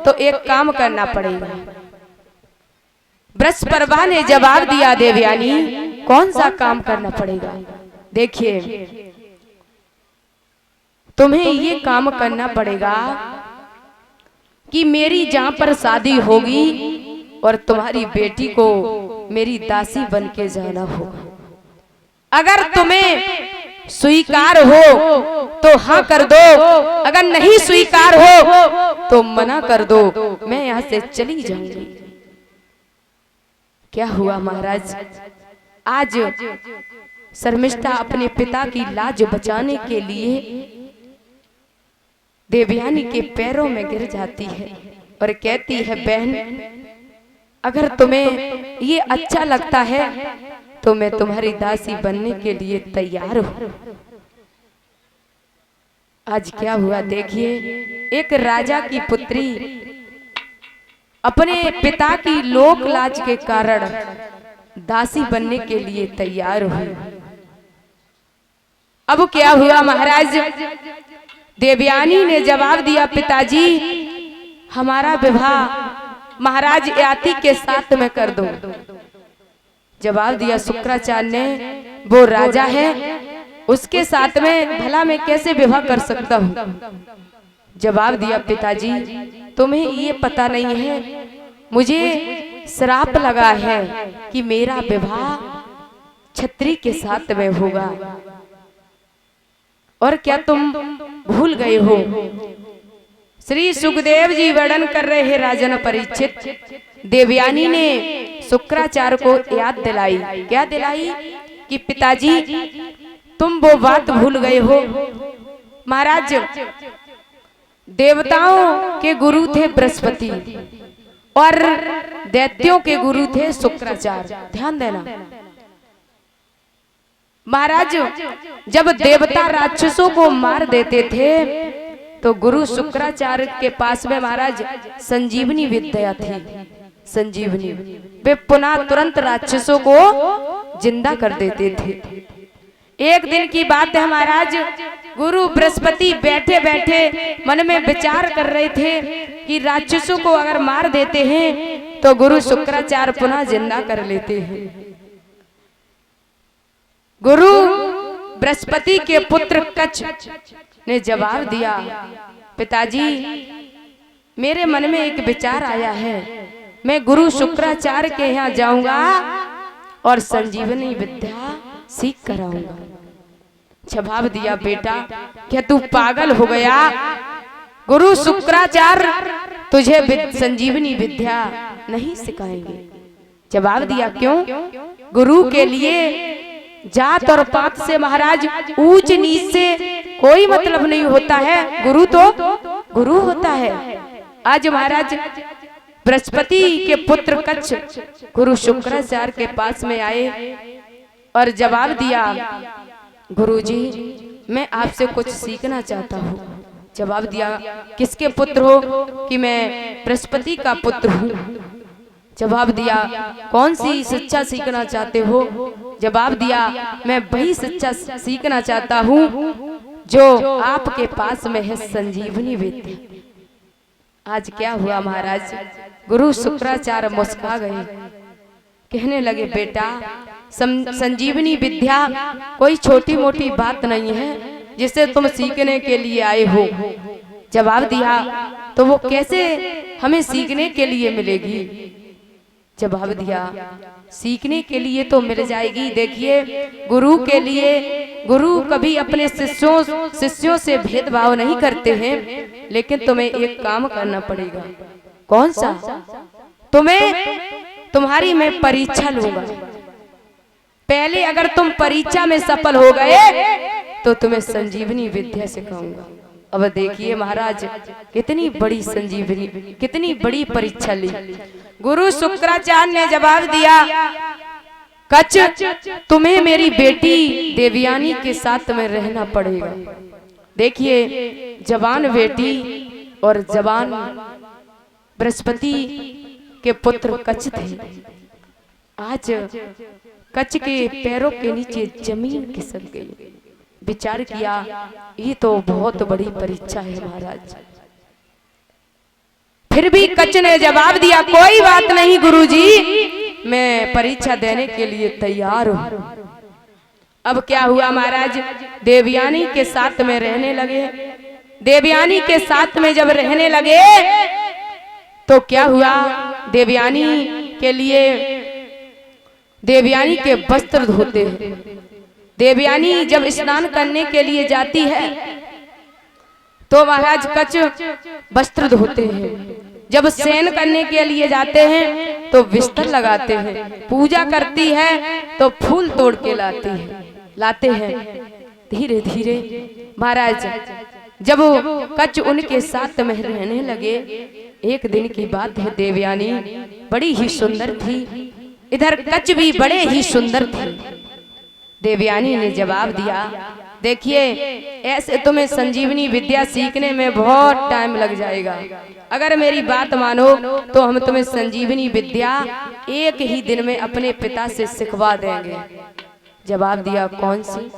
तो एक काम करना पड़ेगा। बृहस्पति ने जवाब दिया, देवयानी कौन सा काम करना पड़ेगा? देखिए, तुम्हें ये काम करना पड़ेगा कि मेरी जहां पर शादी होगी और तुम्हारी बेटी को मेरी दासी बन के जाना होगा। अगर तुम्हें स्वीकार हो तो हाँ कर दो, अगर नहीं स्वीकार हो तो मना कर दो, मैं यहाँ से चली जाऊंगी। क्या हुआ महाराज, आज शर्मिष्ठा अपने पिता की लाज बचाने के लिए देवयानी के पैरों में गिर जाती है और कहती है, बहन अगर तुम्हें ये अच्छा लगता है तो मैं तुम्हारी दासी बनने के लिए तैयार हूं। आज क्या हुआ देखिए, एक राजा की पुत्री अपने पिता की लोक लाज के कारण दासी बनने के लिए तैयार हुई। अब क्या हुआ महाराज, देवयानी ने जवाब दिया, पिताजी हमारा विवाह महाराज याति के साथ में कर दो। जवाब दिया शुक्राचार्य ने, वो राजा है, उसके साथ में भला मैं कैसे विवाह कर सकता हूँ। जवाब दिया, पिताजी तुम्हें ये पता नहीं है, मुझे श्राप लगा है कि मेरा विवाह क्षत्रिय के साथ में होगा। और क्या तुम भूल गए हो? श्री सुखदेव जी वर्णन कर रहे हैं, राजन परीक्षित, देवयानी ने शुक्राचार्य को याद दिलाई। क्या दिलाई? कि पिताजी तुम वो बात भूल गए हो, महाराज देवताओं के गुरु थे बृहस्पति और दैत्यों के गुरु थे शुक्राचार्य। ध्यान देना महाराज, जब देवता राक्षसों को मार देते थे तो गुरु शुक्राचार्य के पास में महाराज संजीवनी विद्या थी। संजीवनी, वे पुनः तुरंत राक्षसों को जिंदा कर देते थे। एक दिन की बात है महाराज, गुरु बृहस्पति बैठे बैठे मन में विचार कर रहे थे कि राक्षसों को अगर मार देते हैं तो गुरु शुक्राचार्य पुनः जिंदा कर लेते हैं। गुरु बृहस्पति के पुत्र कच्छ ने जवाब दिया, पिताजी मेरे मन में एक विचार आया है, मैं गुरु शुक्राचार्य के यहाँ जाऊंगा और संजीवनी विद्या सीख कर आऊंगा। जवाब दिया, बेटा क्या तू पागल हो गया? गुरु शुक्राचार्य तुझे संजीवनी विद्या नहीं सिखाएंगे। जवाब दिया, क्यों? गुरु के लिए जात और पात से महाराज, ऊंच नीच से कोई मतलब नहीं होता है, गुरु तो गुरु होता है। आज महाराज बृहस्पति के पुत्र कच्छ गुरु शुक्राचार्य के पास में आए और जवाब दिया, गुरुजी मैं आपसे कुछ सीखना चाहता हूँ। जवाब दिया, किसके पुत्र हो? कि मैं बृहस्पति का पुत्र हूँ। जवाब दिया, कौन सी शिक्षा सीखना चाहते हो? जवाब दिया, मैं वही शिक्षा सीखना चाहता हूँ जो आपके पास में है, संजीवनी विद्या। आज क्या हुआ महाराज, गुरु शुक्राचार्य मुस्कुरा गए, कहने लगे, बेटा संजीवनी विद्या कोई छोटी मोटी बात नहीं है जिसे तुम सीखने के लिए आए हो। जवाब दिया, तो वो कैसे हमें सीखने के लिए मिलेगी? जवाब दिया, सीखने के लिए तो मिल जाएगी। देखिए, गुरु के लिए गुरु कभी अपने शिष्यों से भेदभाव नहीं करते हैं, लेकिन तुम्हें एक काम करना पड़ेगा। कौन सा? तुम्हारी मैं परीक्षा लूंगा। पहले अगर तुम परीक्षा में सफल हो गए तो तुम्हें संजीवनी विद्या सिखाऊंगा। अब देखिए महाराज, कितनी बड़ी संजीवनी, कितनी बड़ी परीक्षा ली। गुरु शुक्राचार्य ने जवाब दिया, कच्छ तुम्हें मेरी बेटी देवयानी के साथ में रहना पड़ेगा। देखिए, जवान बेटी और जवान बृहस्पति के पुत्र कच्छ थे। आज कच्छ के पैरों के नीचे जमीन खिसक गई। विचार किया, ये तो बहुत बड़ी परीक्षा है महाराज। फिर भी कच्छ ने जवाब दिया, कोई बात नहीं गुरुजी, मैं परीक्षा देने के लिए तैयार हूँ। अब क्या हुआ महाराज, देवयानी के साथ में रहने लगे। देवयानी के साथ में जब रहने लगे तो क्या हुआ, देवयानी के लिए देवयानी के वस्त्र धोते हैं। देवयानी जब स्नान करने के लिए जाती है तो महाराज कच्छ वस्त्र धोते हैं। जब शयन करने के लिए जाते हैं तो बिस्तर लगाते हैं। पूजा करती है तो फूल तोड़ के लाते हैं। धीरे धीरे महाराज जब कच्छ उनके साथ में रहने लगे, एक दिन की बात है, देवयानी बड़ी ही सुंदर थी, इधर कच्छ भी बड़े ही सुंदर थे। देवयानी ने जवाब दिया, देखिए ऐसे तुम्हें संजीवनी विद्या सीखने में बहुत टाइम लग जाएगा, अगर मेरी बात मानो तो हम तुम्हें संजीवनी विद्या एक ही दिन में अपने पिता से सिखवा देंगे। जवाब दिया, कौन सी?